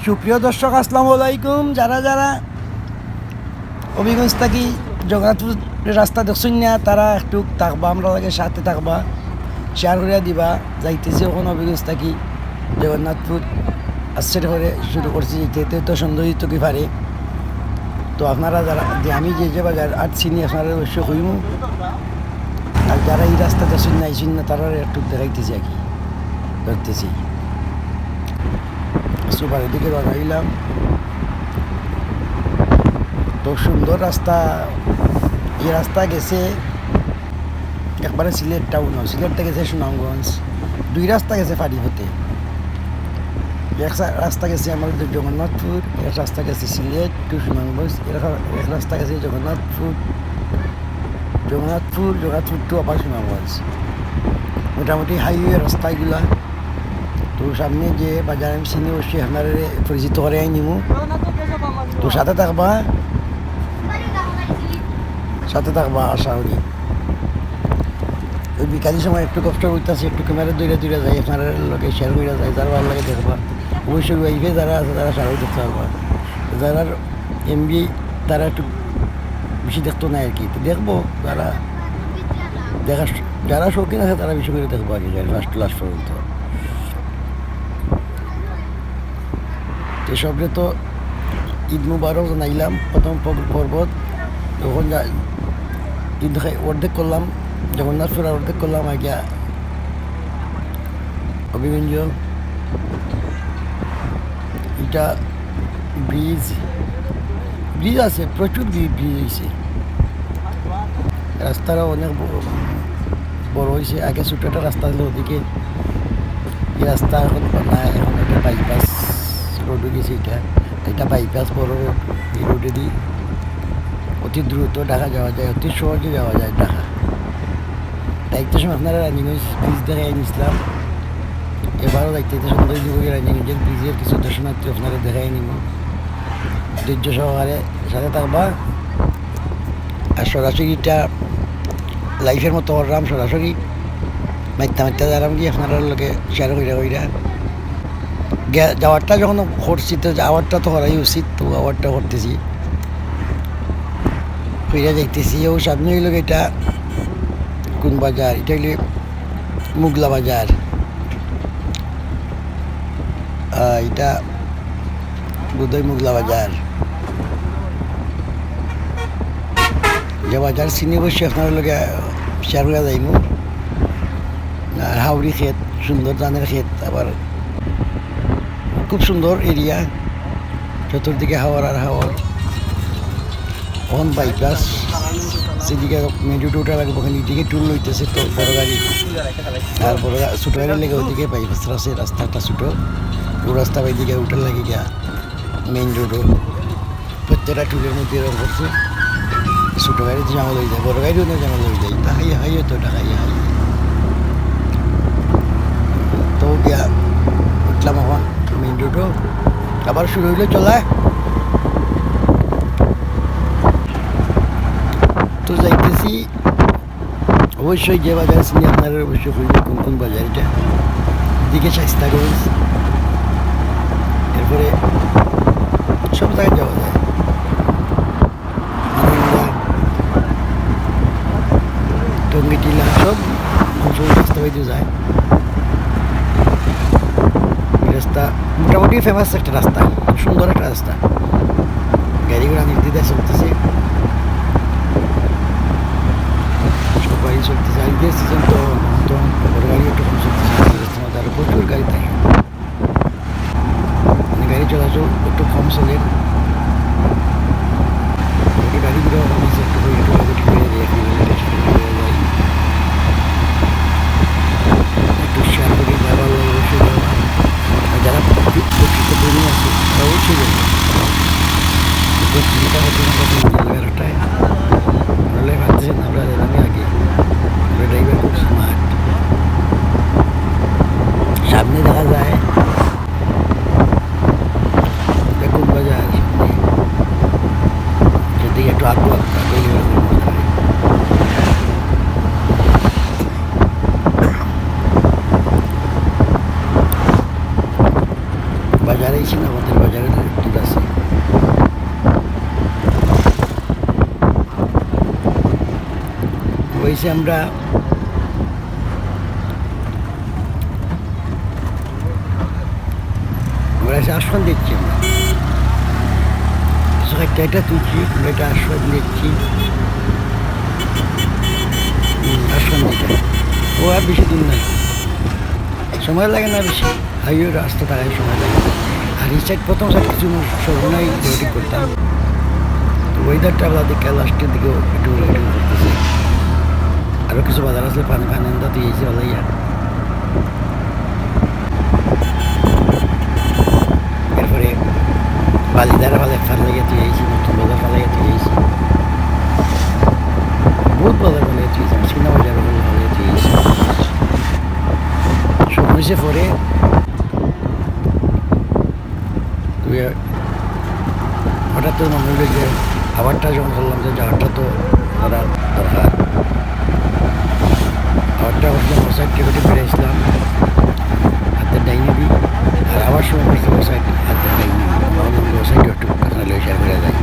সুপ্রিয় দর্শক আসসালামু আলাইকুম। যারা যারা হবিগঞ্জ থাকি জগন্নাথপুর রাস্তা দেখছেন না, তারা একটু থাকবা, আমরা লাগে সাথে থাকবা, শেয়ার করে দিবা। যাইতেছি ওখানে হবিগঞ্জ থাকি জগন্নাথপুর আসছে করে শুরু করছি, যেতে তো সৌন্দর্য তো কি পারে। তো আপনারা যারা যে আমি যে বাজার আর চিনি আপনারা অবশ্যই কইম, আর যারা এই রাস্তা দেখছেন না আইসেন না, তারা একটু দেখাইতেছি আর কি ধরতেছি। সুপার এদিকে বানাইলাম, তো সুন্দর রাস্তা। এই রাস্তা গেছে একবারে সিলেট টাউন, সিলেটটা গেছে সুনামগঞ্জ, দুই রাস্তা গেছে ফাড়িপথে। এক রাস্তা গেছে আমাদের জগন্নাথপুর, এক রাস্তা গেছে সিলেট টু সুনামগঞ্জ, এক রাস্তা গেছে জগন্নাথপুর টু আবার সুনামগঞ্জ। মোটামুটি হাইওয়ে রাস্তাগুলা। তো সামনে যে বাজার আমি চিনি অবশ্যই আপনারা পরিচিত করে নিমু। তো সাথে থাকবা আশা করি। ওই বিকালের সময় একটু কষ্ট করতেছি, একটু ক্যামেরা দূরে যাই, আপনার লোকে শেয়ার করে যায়, যারা ভালো লাগে দেখবা। অবশ্যই ওয়াইফে যারা আছে তারা সারাও দেখতে পারবা। যারা এমবি তারা একটু বেশি দেখতো না আর কি, তো দেখবো। যারা শৌখিন আছে তারা বেশি করে দেখবো আর কি, ফার্স্ট লাস্ট পর্যন্ত। এসবরে তো ঈদ মুবারক জানাইলাম প্রথম পর্বত। তখন ঈদ অর্ধেক করলাম, জগন্নাথপুর অর্ধেক করলাম আগে হবিগঞ্জ। এটা ব্রিজ আছে, প্রচুর ব্রিজ হয়েছে, রাস্তারও অনেক বড় হয়েছে। আগে ছোটো একটা রাস্তা ছিল ওদিকে, এই রাস্তা এখন বানায়, এখন একটা বাইপাস রোড গেছে। এটা বাইপাস বড় রোড। এই রোডেরই অতি দ্রুত ঢাকা যাওয়া যায়, অতি সহজে যাওয়া যায় ঢাকা। দায়িত্ব সময় আপনারা রানিগঞ্জ ব্রিজ দেখাই নিয়েছিলাম, এবারও দায়িত্ব সৌন্দর্য রানিগঞ্জের ব্রিজের কিছু দর্শনার্থী আপনারা দেখাই নিব। ধৈর্য সহকারে সাথে থাকবা। আর সরাসরিটা লাইফের মতো করলাম, সরাসরি মাইত্যা যারাম গিয়ে আপনারা লোকে শেয়ার কইরা যাওয়ারটা যখন করছি, তো যাওয়ারটা তো করাই উচিত, তো যাওয়ারটা করতেছি, ফিরে যাইতেছি। ও সামনে হইল এটা কোন বাজার, এটা হইলে মুগলা বাজার। এটা বোধহয় মুগলা বাজার। যে বাজার চিনি বসে আপনার লোকে শেয়ার করে যাইব। আর হাওড়ি ক্ষেত, সুন্দর ধানের ক্ষেত, আবার খুব সুন্দর এরিয়া, চতুর্দিকে হাওয়ার আর হাওয়ার। ওখান বাইপাস, সেদিকে মেন রোড ওঠা লাগবে, ওখানে এদিকে টুল লইতেছে তো বড় গাড়ি, আর বড় ছোটো গাড়ি লেগে ওইদিকে বাইপাস আছে, রাস্তাটা ছোটো। ও রাস্তা বাইদিকে উঠার লাগে গিয়া মেইন রোডও প্রত্যেকটা টুলের মধ্যে এরকম করছে। ছোটো গাড়িতে জামা লই যায়, বড় গাড়িও না জামা লই যায়, তা হাইয়ে তো এটা হাইয়ে তো গিয়া উঠলাম এখন মেইন রোডও। আবার শুরু হইলে চলায় তো যাইতেছি। অবশ্যই যে বাজার চিনি আপনারা অবশ্যই কইব কোন বাজার এটা। এদিকে শাইস্তাগঞ্জ, এরপরে সব জায়গায় যাওয়া যায়, টঙ্গিটিলা সব অঞ্চল রাস্তা বাইতে যায়। রাস্তা মোটামুটি ফেমাস একটা রাস্তা, সুন্দর একটা রাস্তা, গাড়ি ঘোড়া নির্দিদায় চলতেছে, সব গাড়ি চলতেছে। আর ঈদের সিজন তো বড় গাড়ি একটু কম চলতেছে, আরো প্রচুর গাড়ি থাকে, গাড়ি চলাচল একটু কম চলে। গাড়িগুলো একটু একটু শেয়ার করে যাবার অবশ্যই যাওয়া। যারা প্রকৃত প্রেমী আছে তারা অবশ্যই যাবে। চিন্তা হচ্ছে না কত 11টায়, নাহলে ভাবতেছেন আমরা আমি আগে ড্রাইভার খুব স্মার্ট। সামনে দেখা যায় কোন বাজার, যদি একটু আগ্রহ বাজারে এসে না, আমাদের বাজারে দূর আছে। হয়েছে আমরা এসে আসন দেখছি, আমরা একটা এটা তুলছি, আমরা এটা আসন দেখছি। আসন এটা ও আর বেশি দূর নাই, সময় লাগে না বেশি, হাইওয়ে রাস্তা টাকায় সময় লাগে। আর এই সাইড প্রথম সাইড কিছু সময় রেডি করতাম, তো ওয়েদারটা আলাদা দেখে লাস্টের দিকেও একটু রেডি করতেছে। আরও কিছু বাজার আসলে পানি ফানেন্দা তুই এসে ভালো ইয়া। এরপরে বালিদার ভালো ফালাইয়া তুই এসেছি, নতুন বাজার ফালাইয়া তুই এসেছি, বহুত বাজার ফালাইয়া তুই এসেছি, সিনেমা বাজার ফালাইয়া তুই এসেছি। সময় সে পরে তুই হঠাৎ তো মনে হলো যে আবারটা যখন বললাম যে যাওয়ারটা তো করার দরকার, আবারটা বসলাম সাইড টিকিটে ফিরে আসলাম হাতের ডাইনি দিই, আর আবার সময় পড়ছে ও সাইড হাতের ডাইনি ভাবলাম ও সাইড একটু কাছানা লয়ে শেয়ার করে যায়।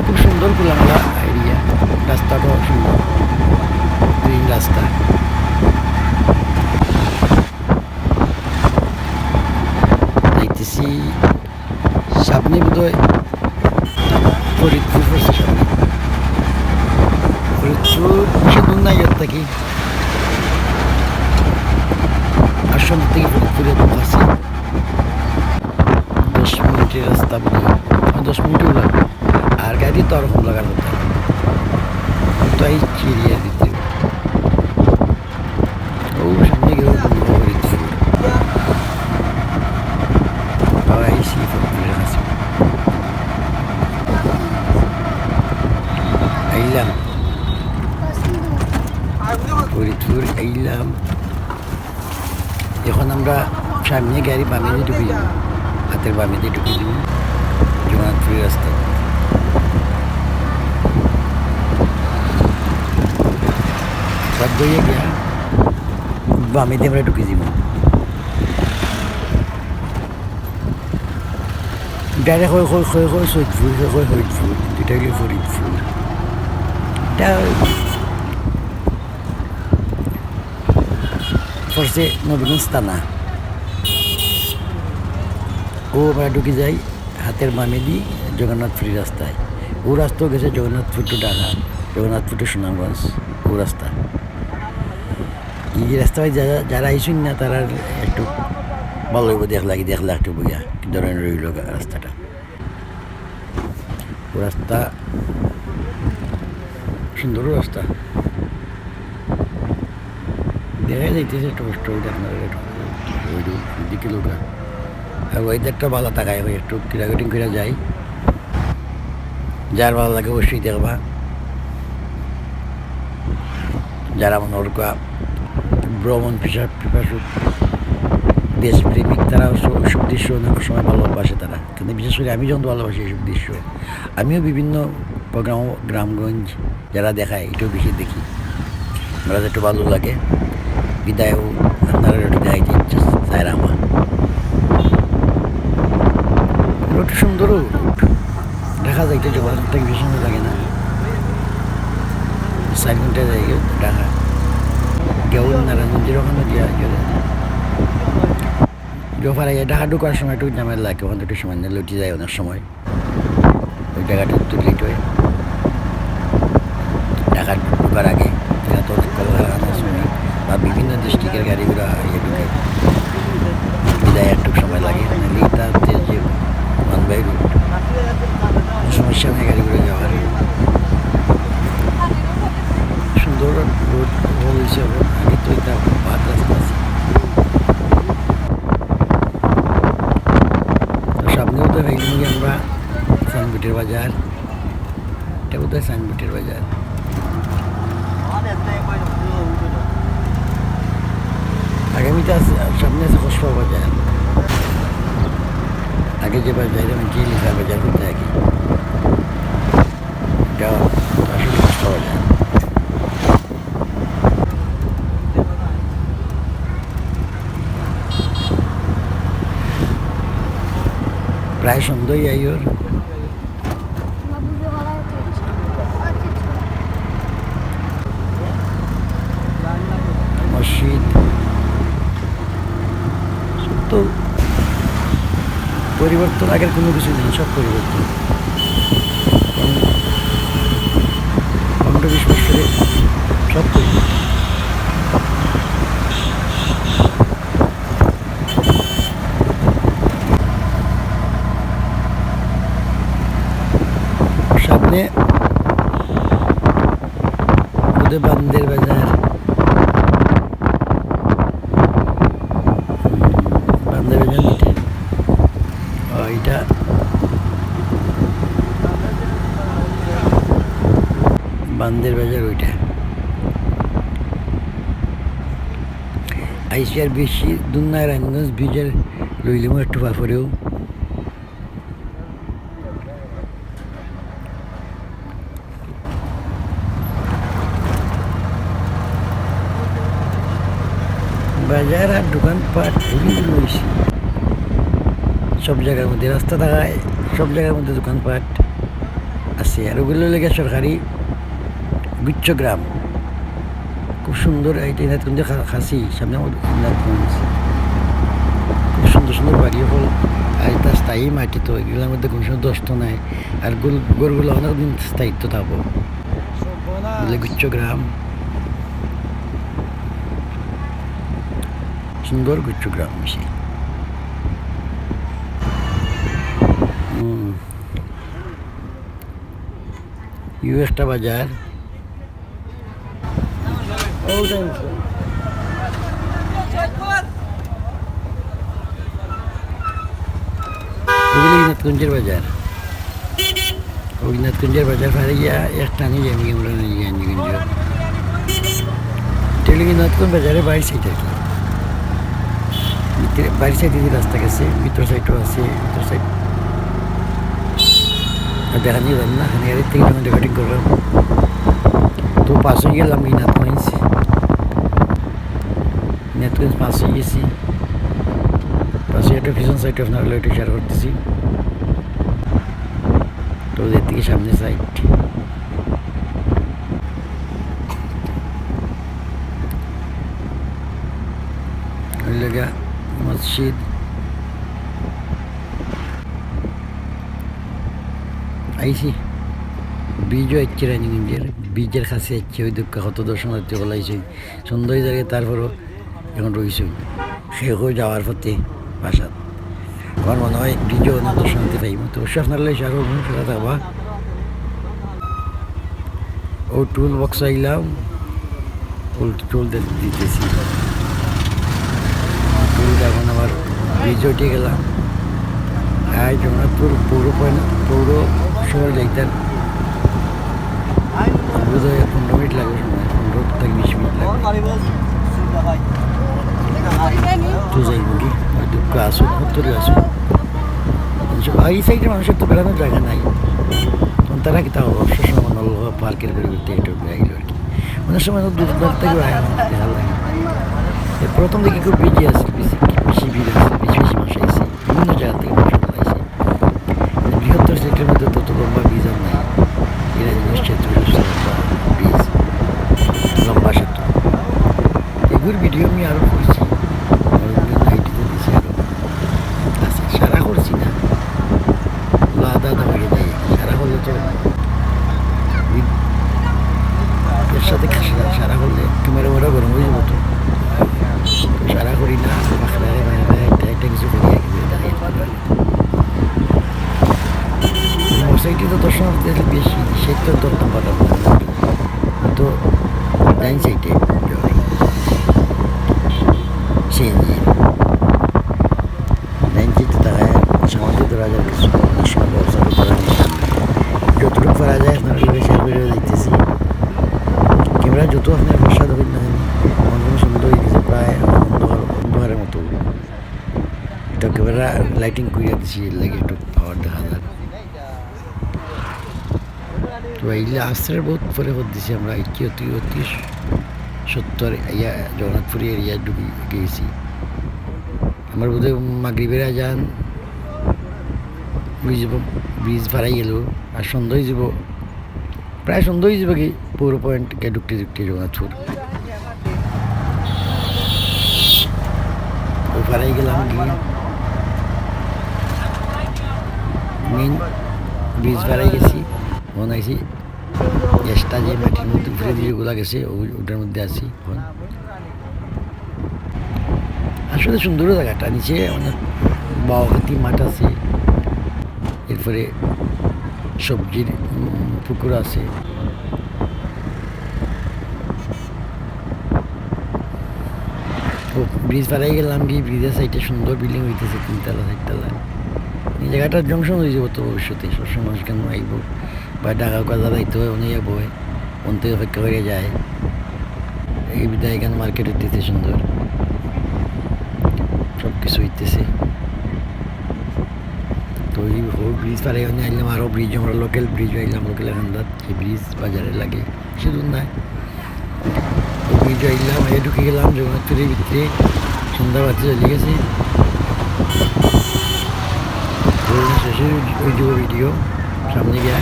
খুব সুন্দর খোলামেলা এরিয়া, রাস্তাটাও সুন্দর, গ্রিন রাস্তা। দেখতেছি সামনে বোধহয় ফরিদপুর পড়ছে, সামনে ফরিদপুর বেশি দূর নাই এর থেকে, আসন থেকে ফরিদপুরে আছে 10 মিনিটের রাস্তা, বোধহয় 10 মিনিটও লাগবে। আর গাড়ি তো ওরকম লাগার কথা, তো এই এরিয়ার ভিতরে ও সামনে গেলেও ফরিদপুর আইসি ফরিদপুরের কাছে আইলাম, ফরিদপুর আইলাম। এখন আমরা সামনে গাড়ি বামে দিয়ে ঢুকে যাব, হাতের বামে দিয়ে ঢুকে যাব জগন্নাথপুরের রাস্তা। সব বইয়ে গিয়া বামে দিয়ে আমরা ঢুকে যাব। ডাইরেক্ট হয় সৈয়দপুর, হয় ফরিদপুর, দুইটা হইলে ফরিদপুর। এটা পড়ছে নবীগঞ্জ থানা। ও আমরা ঢুকে যাই হাতের বামে দিই জগন্নাথপুরি রাস্তায়। ও রাস্তাও গেছে জগন্নাথপুর টু ঢাকা, জগন্নাথপুর টু সুনামগঞ্জ, ও রাস্তা। এই রাস্তায় যারা আইসুন না তারা একটু ভালো হইব, দেখলা একটু বইয়া কি ধরনের রইল রাস্তাটা। ও রাস্তা সুন্দর রাস্তা, দেখা যাইতেছে টোস্ট আপনার দিকে লোক। আর ওয়েদারটা ভালো থাকায় একটু কিরাগটিং করে যাই, যার ভালো লাগে অবশ্যই দেখবা। যারা মনে ওরকা ভ্রমণ পিপাসু দেশপ্রেমিক, তারা ওইসব দৃশ্য অনেক সময় ভালোবাসে তারা, কিন্তু বিশেষ করে আমি যখন ভালোবাসি এইসব দৃশ্য। আমিও বিভিন্ন গ্রামগঞ্জ যারা দেখায় এটাও বেশি দেখি, আমরা একটু ভালো লাগে। বিদায়ও আপনারা একটু দেখাইতে ইচ্ছা চায় আমার। রোড সুন্দরও, দেখা যায় এটা জগৎ থেকে বেশি সুন্দর লাগে না। 4 ঘন্টা যাই ঢাকা কেউ নারায়ণগঞ্জের ওখানে দেওয়া গেলে জোফার ঢাকা ঢুকার সময় একটু জামের লাগে, ওখানে একটু সময় লুটি যায় অনেক সময়, ওই জায়গাটা একটু লেট হয়। ঢাকা ঢুকার আগে তো অনেক কলকারখানার সময় বা বিভিন্ন ডিস্ট্রিক্টের গাড়িগুলো ঢুকে বিদায় একটু সময় লাগে। এটা হচ্ছে যে মানবাই রুট, সমস্যা নেই গাড়িগুলো যাওয়ার। সুন্দর রোড হয়েছে, আগে তো এটা বাদ রাস্তা আছে। তো সামনেও তো ভেঙে আমরা সাইনবোর্ডের বাজার, এটা বোধ হয় সাইনবোর্ডের বাজার। আগামীতে আছে, সামনে আছে কসবা বাজার। আগে যে বাজার আমি যে লিখা বাজার করতে থাকি, এটা আসলে কসবা বাজার। প্রায় সন্ধ্যায় আইওর মসজিদ সব তো পরিবর্তন, আগের কোনো কিছু নেই, সব পরিবর্তন। 15-20 বছরে সব পরিবর্তন। সামনে ওদের বান্দের বাজার, বান্দের বাজার নিতে এটা বান্দের বাজার, ওইটা আইসি আর বেশি দূর না, রায়গঞ্জ ব্রিজের লইলিমো একটু বাপরেও বাজার আর দোকানপাট ঘুরিয়ে রয়েছে সব জায়গার মধ্যে, রাস্তা থাকায় সব জায়গার মধ্যে দোকানপাট আছে। আর ওগুলো লেগে সরকারি গুচ্ছগ্রাম, খুব সুন্দর। এইটা ইনাতগঞ্জে খাসি সামনে ইনাতগঞ্জ, খুব সুন্দর সুন্দর বাড়ি হল। আর এটা স্থায়ী মাটি, তো এগুলোর মধ্যে কোনো সময় দষ্ট নাই। আর গরুগুলো অনেকদিন স্থায়িত্ব থাকবো বলে গুচ্ছগ্রাম, সুন্দর গুচ্ছগ্রাম বেশি। ইউ একটা বাজার, রঘুনাথগঞ্জের বাজার, রঘুনাথগঞ্জের বাজার ফারে গিয়া একটা নিয়ে যাবি আমরা গঞ্জ রঘুনাথগঞ্জ বাজারে বাইর সাইড আর কি, বাইর সাইডে যে রাস্তা গেছে, ভিতর সাইডও আছে, ভিতর সাইড দেখা নিয়ে যান না। এখানে গাড়ির থেকে যখন রেকর্ডিং করলাম তো পাস হয়ে গেলাম ইনাতগঞ্জ, ইনাতগঞ্জ পাস হয়ে গেছি। পাশে একটা পিছন সাইড আপনার ওইটা শেয়ার করতেছি, তো ওদের থেকে সামনে সাইড ওই লাগা মসজিদ। আইসি বীজও হচ্ছে রানীগঞ্জের, বীজের কাছে হচ্ছে ওই দুঃখ কত দর্শনার্থী বলাইছে সুন্দর জায়গায়। তারপরও এখন রয়েছে সেও যাওয়ার পথে বাসাত, আমার মনে হয় বীজও না দর্শনার্থী পাইব। তো অবশ্যই আপনার সাগর সেটা থাকবা। ও টুল বক্স আইলাম, টুল দিতেছি, টুল এখন আবার বীজ উঠে গেলাম। আর জগন্নাথপুর পৌর শহর যাইতেন বোধ হয় 15 মিনিট লাগবে, সময় 15 থেকে 20 মিনিট লাগবে। তো যাইব কি দুঃখ আসুক, উত্তরে আসুক। এই সাইডে মানুষের তো বেড়ানোর জায়গা নাই, তখন তারা কি তাও অবসর সময় নলহা পার্কের পরিবর্তে এটা আইল আর কি। অনেক সময় দূর থেকে দেখা লাগে। প্রথম দিকে খুব বিজি আছে, বেশি ভিড় আছে, বেশি মানুষ আইসে বিভিন্ন জায়গা থেকে মানুষ আইসে। বৃহত্তর সিলেটের মধ্যে তত লম্বা ব্রিজ আর নাই, এরা জিনিস ক্ষেত্র ব্রিজ, লম্বা সেতু। এগুলোর ভিডিও আমি আরও করছি, আইডিতে দিয়েছি, আরও আছে। সারা করছি না, আদা আদা হয়ে যায়, সারা হলে তো এর সাথে সারা করলে ক্যামেরা ওরা গরম হয়ে যাবো। তো সারা করি না, একটা কিছু করি সাইডে তো দর্শনার্থী বেশি, সেটা ধরতাম পারলাম তো ডাইন সাইডে সিএনজি ডাইন সাইডে তারা সমাধি ধরা যায় কিছু, অনেক সময় ব্যবস্থা করা নেই। যতটুকু করা যায় আপনার শেয়ার করে দিতেছি। ক্যামেরা যত আপনার বর্ষা ধরেন না অন্য সুন্দর হয়ে গেছে, প্রায় অন্ধকারের মতো। এটা ক্যামেরা লাইটিং করিয়া দিচ্ছি, লাগে একটু পাওয়ার দেখা যায়। তো এইগুলো আশ্রয়ের বহুত পরে দিছি আমরা, অতি 70 ইয়া জগন্নাথপুরি এরিয়া ঢুকে গিয়েছি। আমার বোধহয় মাগরিবের আজান বুঝব ব্রিজ পারাই গেল আর সন্ধ্যা হয়ে যাব প্রায় সন্ধ্যা হয়ে যাবে কি পৌর পয়েন্টকে ঢুকতে ঢুকতে জগন্নাথপুর ওই পারাই গেলাম গিয়ে মেন ব্রিজ পারাই গেছি মনে আইছি গ্যাসটা যে মাটির মধ্যে ঘুরে দিয়ে যেগুলো গেছে ওটার মধ্যে আছি এখন আসলে সুন্দর জায়গাটা নিচে অনেক বাওয়াতি মাঠ আছে এরপরে সবজির পুকুর আছে ব্রিজ পাড়াই গেলাম গিয়ে ব্রিজের সাইডে সুন্দর বিল্ডিং হইতেছে 3 তলা 4 তলা এই জায়গাটার জংশন হয়ে যাবো তো ভবিষ্যতে সবসময় মানুষ কেন আইব বা ঢাকা কাজা যাইতে হয় অনেক বই কোন থেকে অপেক্ষা করে যায় এই বিদায় এখানে মার্কেট হইতেছে সুন্দর সব কিছু হইতেছে তো এই হোল ব্রিজ পারে আইলাম আরও ব্রিজ আমরা লোকাল ব্রিজ আইলাম লোকাল এখানদার এই ব্রিজ বাজারে লাগে শুধু না ব্রিজ আইলাম এ ঢুকে গেলাম জগন্নাথপুরের ভিতরে সন্ধ্যা বাতি চলে গেছে শেষে ওই যে ভিডিও সামনে গিয়ে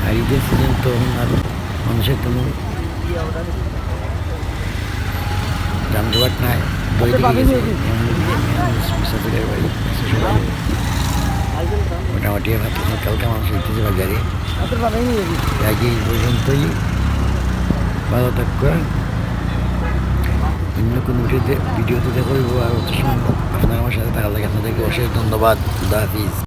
আর ঈদের সিজন তো আর মানুষের কোনো যানজট নাই বই দিকে গেছে মুসাফিরের বাড়ি সবাই মোটামুটি হালকা মানুষ হইতেছে বাজারে আগে এই পর্যন্তই ভালো থাকবে অন্য কোনো ভিডিওতে দেখবো আর অত সময় আপনার আমার সাথে থাকার লাগে আপনাদেরকে অশেষ ধন্যবাদ খুদা হাফিজ।